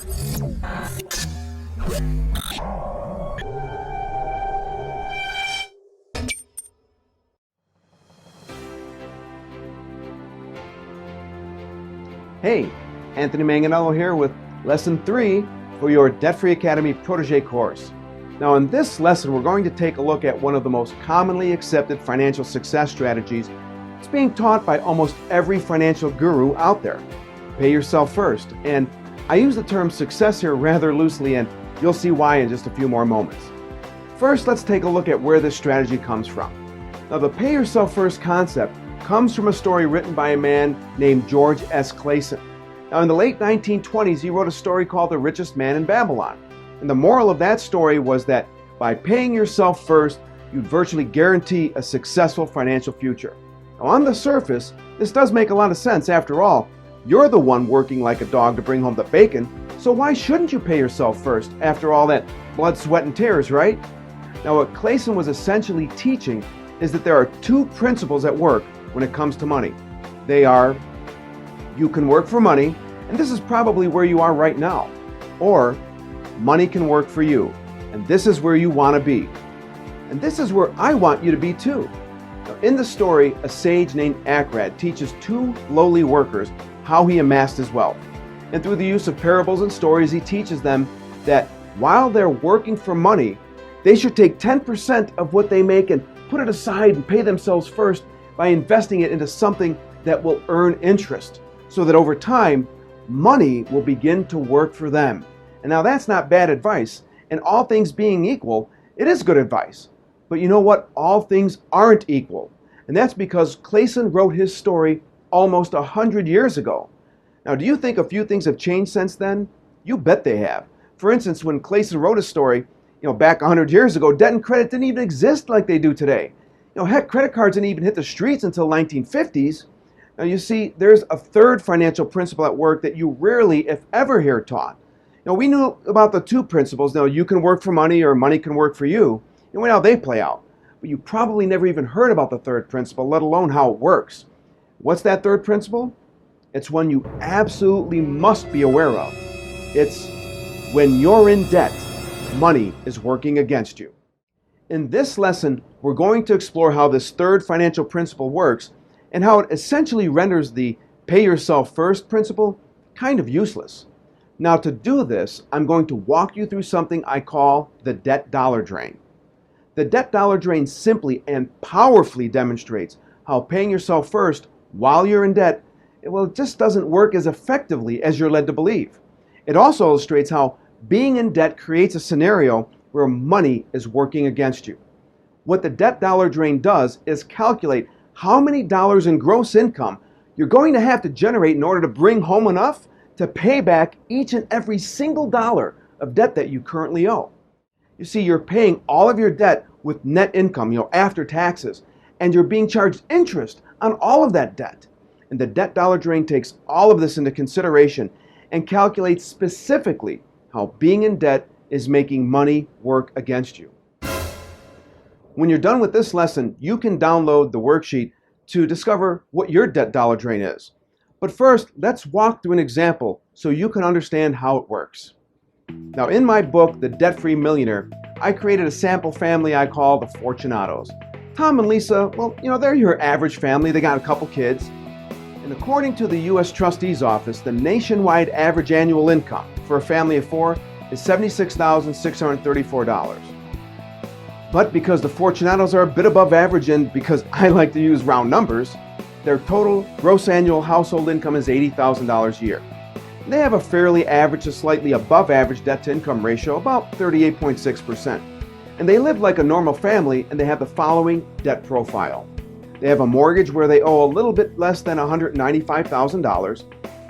Hey, Anthony Manganello here with Lesson 3 for your Debt-Free Academy Protege course. Now in this lesson, we're going to take a look at one of the most commonly accepted financial success strategies. It's being taught by almost every financial guru out there. Pay yourself first. And I use the term success here rather loosely, and you'll see why in just a few more moments. First, let's take a look at where this strategy comes from. Now the pay yourself first concept comes from a story written by a man named George S. Clason. Now in the late 1920s, he wrote a story called The Richest Man in Babylon. And the moral of that story was that by paying yourself first, you'd virtually guarantee a successful financial future. Now on the surface, this does make a lot of sense. After all, you're the one working like a dog to bring home the bacon, so why shouldn't you pay yourself first after all that blood, sweat, and tears, right? Now what Clason was essentially teaching is that there are two principles at work when it comes to money. They are, you can work for money, and this is probably where you are right now, or money can work for you, and this is where you want to be. And this is where I want you to be too. Now, in the story, a sage named Akrad teaches two lowly workers how he amassed his wealth. And through the use of parables and stories, he teaches them that while they're working for money, they should take 10% of what they make and put it aside and pay themselves first by investing it into something that will earn interest, so that over time, money will begin to work for them. And now that's not bad advice, and all things being equal, it is good advice. But you know what? All things aren't equal, and that's because Clason wrote his story almost 100 years ago. Now, do you think a few things have changed since then? You bet they have. For instance, when Clason wrote his story, back 100 years ago, debt and credit didn't even exist like they do today. Heck, credit cards didn't even hit the streets until 1950s. Now you see, there's a third financial principle at work that you rarely, if ever, hear taught. We knew about the two principles. Now, you can work for money or money can work for you. And we know how they play out. But you probably never even heard about the third principle, let alone how it works. What's that third principle? It's one you absolutely must be aware of. It's when you're in debt, money is working against you. In this lesson, we're going to explore how this third financial principle works and how it essentially renders the pay yourself first principle kind of useless. Now to do this, I'm going to walk you through something I call the debt dollar drain. The debt dollar drain simply and powerfully demonstrates how paying yourself first while you're in debt, it just doesn't work as effectively as you're led to believe. It also illustrates how being in debt creates a scenario where money is working against you. What the debt dollar drain does is calculate how many dollars in gross income you're going to have to generate in order to bring home enough to pay back each and every single dollar of debt that you currently owe. You see, you're paying all of your debt with net income, after taxes, and you're being charged interest on all of that debt. And the debt dollar drain takes all of this into consideration and calculates specifically how being in debt is making money work against you. When you're done with this lesson, you can download the worksheet to discover what your debt dollar drain is. But first, let's walk through an example so you can understand how it works. Now, in my book, The Debt-Free Millionaire, I created a sample family I call the Fortunatos. Tom and Lisa, they're your average family. They got a couple kids. And according to the U.S. Trustee's Office, the nationwide average annual income for a family of four is $76,634. But because the Fortunatos are a bit above average, and because I like to use round numbers, their total gross annual household income is $80,000 a year. They have a fairly average to slightly above average debt-to-income ratio, about 38.6%. And they live like a normal family, and they have the following debt profile. They have a mortgage where they owe a little bit less than $195,000.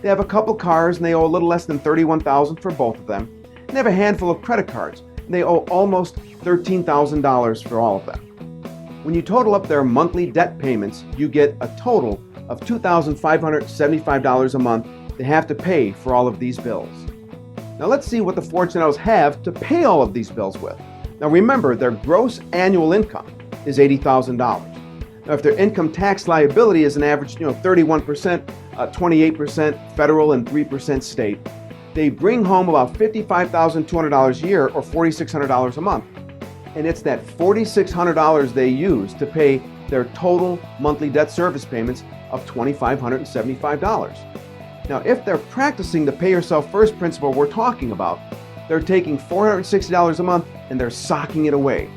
They have a couple cars, and they owe a little less than $31,000 for both of them. And they have a handful of credit cards, and they owe almost $13,000 for all of them. When you total up their monthly debt payments, you get a total of $2,575 a month they have to pay for all of these bills. Now let's see what the Fortunatos have to pay all of these bills with. Now remember, their gross annual income is $80,000. Now if their income tax liability is an average 31%, 28% federal and 3% state, they bring home about $55,200 a year or $4,600 a month. And it's that $4,600 they use to pay their total monthly debt service payments of $2,575. Now, if they're practicing the pay yourself first principle we're talking about, they're taking $460 a month and they're socking it away.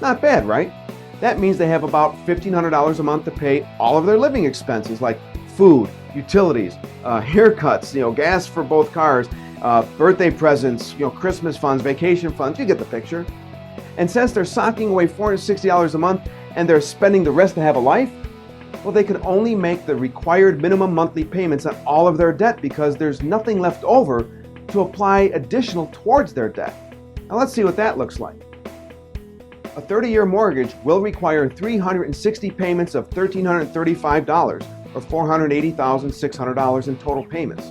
Not bad, right? That means they have about $1,500 a month to pay all of their living expenses like food, utilities, haircuts, gas for both cars, birthday presents, Christmas funds, vacation funds, you get the picture. And since they're socking away $460 a month and they're spending the rest to have a life, well, they can only make the required minimum monthly payments on all of their debt because there's nothing left over to apply additional towards their debt. Now let's see what that looks like. A 30-year mortgage will require 360 payments of $1,335 or $480,600 in total payments.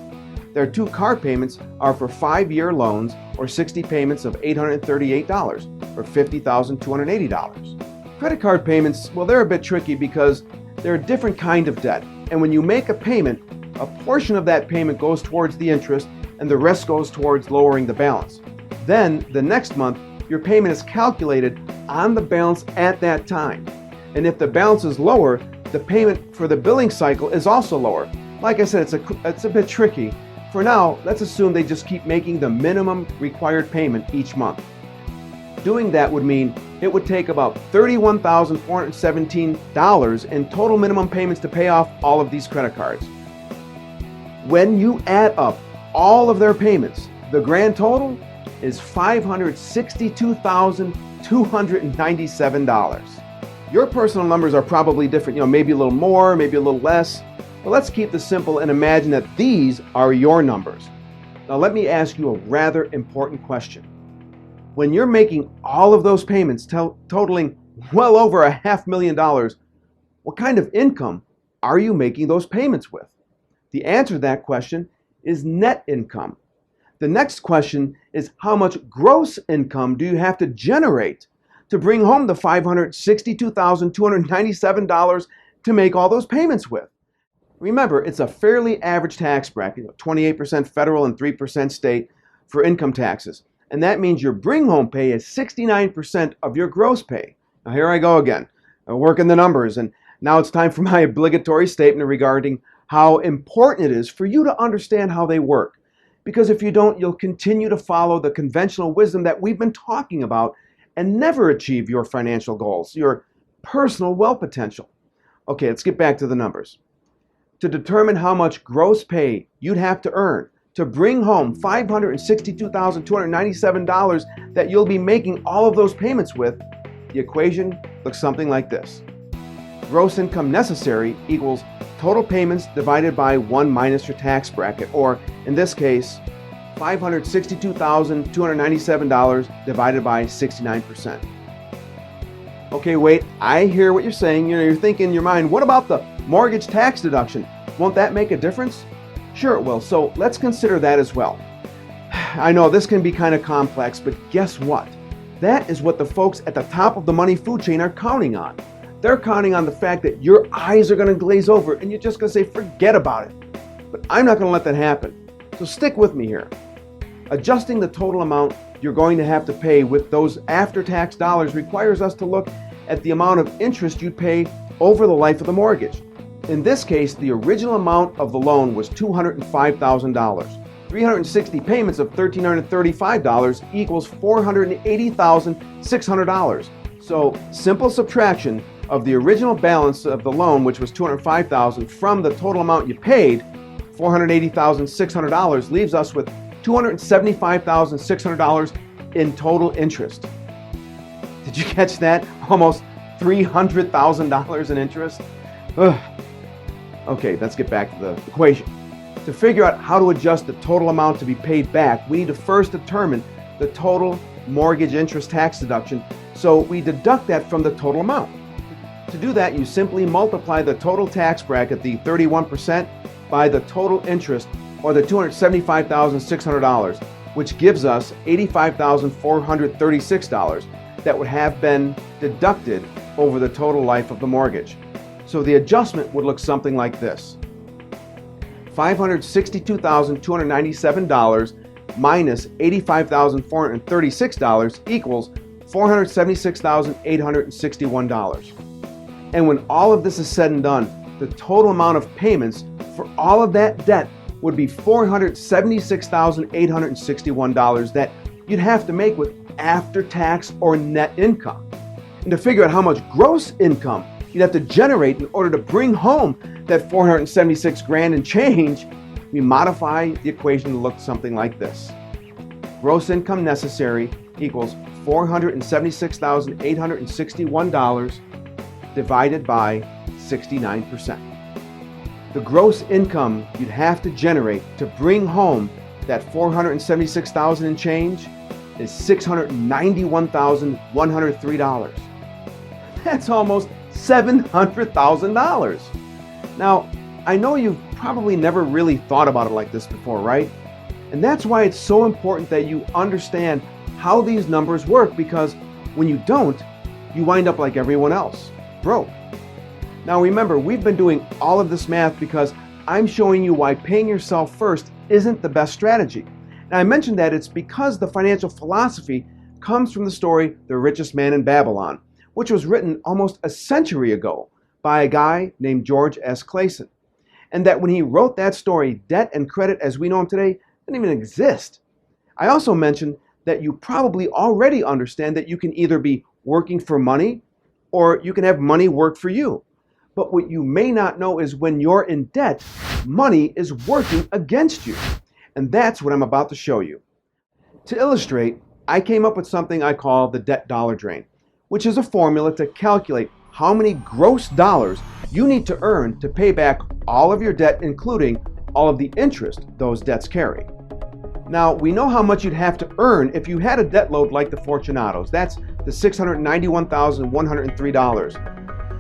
Their 2 car payments are for 5-year loans or 60 payments of $838 or $50,280. Credit card payments, well, they're a bit tricky because they're a different kind of debt. And when you make a payment, a portion of that payment goes towards the interest and the rest goes towards lowering the balance. Then the next month, your payment is calculated on the balance at that time. And if the balance is lower, the payment for the billing cycle is also lower. Like I said, it's a bit tricky. For now, let's assume they just keep making the minimum required payment each month. Doing that would mean it would take about $31,417 in total minimum payments to pay off all of these credit cards. When you add up all of their payments, the grand total is $562,297. Your personal numbers are probably different, maybe a little more, maybe a little less. But let's keep this simple and imagine that these are your numbers. Now let me ask you a rather important question. When you're making all of those payments totaling well over $500,000, what kind of income are you making those payments with? The answer to that question is net income. The next question is how much gross income do you have to generate to bring home the $562,297 to make all those payments with? Remember, it's a fairly average tax bracket, 28% federal and 3% state for income taxes. And that means your bring home pay is 69% of your gross pay. Now here I go again, working the numbers. And now it's time for my obligatory statement regarding how important it is for you to understand how they work. Because if you don't, you'll continue to follow the conventional wisdom that we've been talking about and never achieve your financial goals, your personal wealth potential. Okay, let's get back to the numbers. To determine how much gross pay you'd have to earn to bring home $562,297 that you'll be making all of those payments with, the equation looks something like this. Gross income necessary equals total payments divided by 1 minus your tax bracket, or in this case, $562,297 divided by 69%. Okay, wait, I hear what you're saying. You're thinking in your mind, what about the mortgage tax deduction? Won't that make a difference? Sure it will, so let's consider that as well. I know this can be kind of complex, but guess what? That is what the folks at the top of the money food chain are counting on. They're counting on the fact that your eyes are going to glaze over and you're just going to say, forget about it. But I'm not going to let that happen. So stick with me here. Adjusting the total amount you're going to have to pay with those after-tax dollars requires us to look at the amount of interest you'd pay over the life of the mortgage. In this case, the original amount of the loan was $205,000. 360 payments of $1,335 equals $480,600. So simple subtraction of the original balance of the loan, which was $205,000, from the total amount you paid, $480,600, leaves us with $275,600 in total interest. Did you catch that? Almost $300,000 in interest. Ugh. Okay, let's get back to the equation. To figure out how to adjust the total amount to be paid back, we need to first determine the total mortgage interest tax deduction, so we deduct that from the total amount. To do that, you simply multiply the total tax bracket, the 31%, by the total interest, or the $275,600, which gives us $85,436 that would have been deducted over the total life of the mortgage. So the adjustment would look something like this. $562,297 minus $85,436 equals $476,861. And when all of this is said and done, the total amount of payments for all of that debt would be $476,861 that you'd have to make with after-tax or net income. And to figure out how much gross income you'd have to generate in order to bring home that 476 grand and change, we modify the equation to look something like this. Gross income necessary equals $476,861 divided by 69%. The gross income you'd have to generate to bring home that $476,000 and change is $691,103. That's almost $700,000. Now, I know you've probably never really thought about it like this before, right? And that's why it's so important that you understand how these numbers work, because when you don't, you wind up like everyone else, broke. Now remember, we've been doing all of this math because I'm showing you why paying yourself first isn't the best strategy. And I mentioned that it's because the financial philosophy comes from the story The Richest Man in Babylon, which was written almost a century ago by a guy named George S. Clason. And that when he wrote that story, debt and credit as we know them today didn't even exist. I also mentioned that you probably already understand that you can either be working for money or you can have money work for you. But what you may not know is when you're in debt, money is working against you. And that's what I'm about to show you. To illustrate, I came up with something I call the debt dollar drain, which is a formula to calculate how many gross dollars you need to earn to pay back all of your debt, including all of the interest those debts carry. Now, we know how much you'd have to earn if you had a debt load like the Fortunatos. That's the $691,103.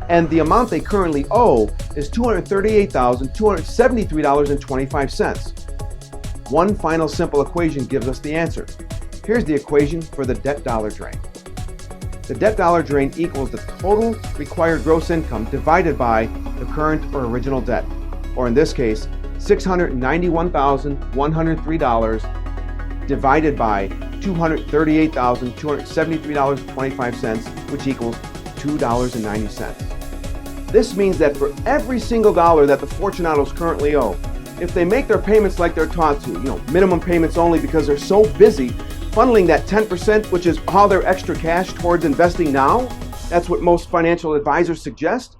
And the amount they currently owe is $238,273.25. One final simple equation gives us the answer. Here's the equation for the debt dollar drain. The debt dollar drain equals the total required gross income divided by the current or original debt, or in this case, $691,103 divided by $238,273.25, which equals $2.90. This means that for every single dollar that the Fortunatos currently owe, if they make their payments like they're taught to, minimum payments only because they're so busy funneling that 10%, which is all their extra cash, towards investing now, that's what most financial advisors suggest,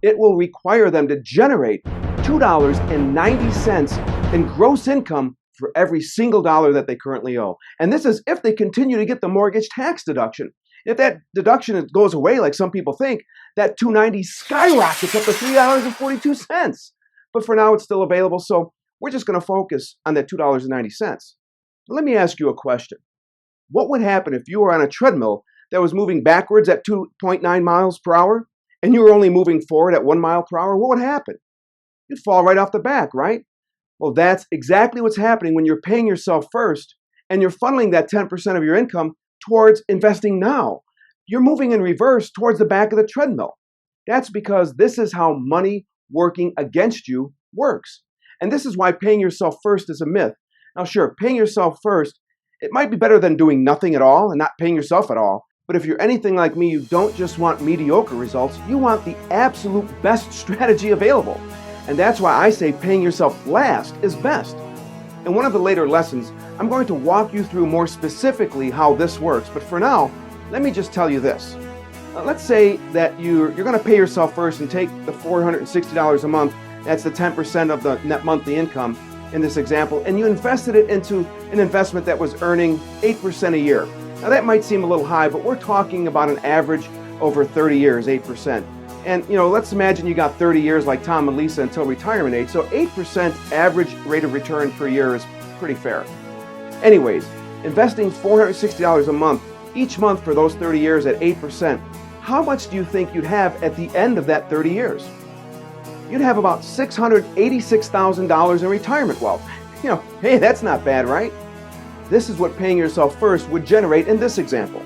it will require them to generate $2.90 in gross income for every single dollar that they currently owe. And this is if they continue to get the mortgage tax deduction. If that deduction goes away, like some people think, that $2.90 skyrockets up to $3.42. But for now, it's still available, so we're just going to focus on that $2.90. Let me ask you a question. What would happen if you were on a treadmill that was moving backwards at 2.9 miles per hour and you were only moving forward at 1 mile per hour? What would happen? You'd fall right off the back, right? Well, that's exactly what's happening when you're paying yourself first and you're funneling that 10% of your income towards investing now. You're moving in reverse towards the back of the treadmill. That's because this is how money working against you works. And this is why paying yourself first is a myth. Now, sure, paying yourself first, it might be better than doing nothing at all and not paying yourself at all. But if you're anything like me, you don't just want mediocre results, you want the absolute best strategy available. And that's why I say paying yourself last is best. In one of the later lessons, I'm going to walk you through more specifically how this works. But for now, let me just tell you this. Let's say that you're going to pay yourself first and take the $460 a month, that's the 10% of the net monthly income in this example, and you invested it into an investment that was earning 8% a year. Now that might seem a little high, but we're talking about an average over 30 years, 8%. And let's imagine you got 30 years like Tom and Lisa until retirement age, so 8% average rate of return per year is pretty fair. Anyways, investing $460 a month, each month for those 30 years at 8%, how much do you think you'd have at the end of that 30 years? You'd have about $686,000 in retirement wealth. Hey, that's not bad, right? This is what paying yourself first would generate in this example.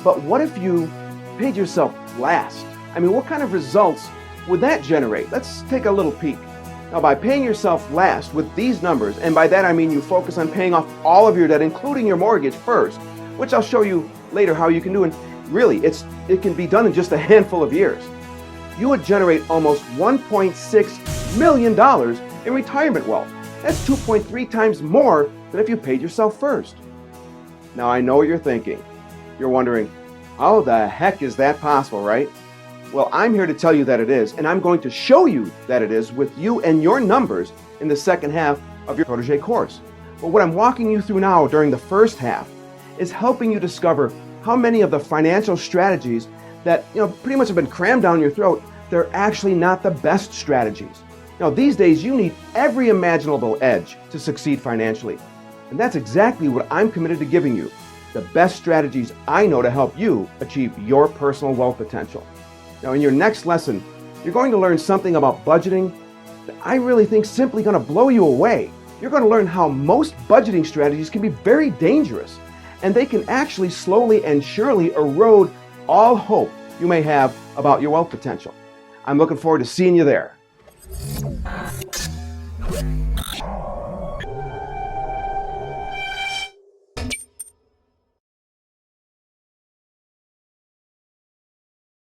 But what if you paid yourself last? I mean, what kind of results would that generate? Let's take a little peek. Now, by paying yourself last with these numbers, and by that I mean you focus on paying off all of your debt, including your mortgage first, which I'll show you later how you can do, and really, it can be done in just a handful of years. You would generate almost $1.6 million in retirement wealth. That's 2.3 times more than if you paid yourself first. Now, I know what you're thinking. You're wondering, how the heck is that possible, right? Well, I'm here to tell you that it is, and I'm going to show you that it is with you and your numbers in the second half of your Protégé course. But what I'm walking you through now during the first half is helping you discover how many of the financial strategies that pretty much have been crammed down your throat, they're actually not the best strategies. Now, these days, you need every imaginable edge to succeed financially. And that's exactly what I'm committed to giving you, the best strategies I know to help you achieve your personal wealth potential. Now, in your next lesson, you're going to learn something about budgeting that I really think is simply going to blow you away. You're going to learn how most budgeting strategies can be very dangerous, and they can actually slowly and surely erode all hope you may have about your wealth potential. I'm looking forward to seeing you there.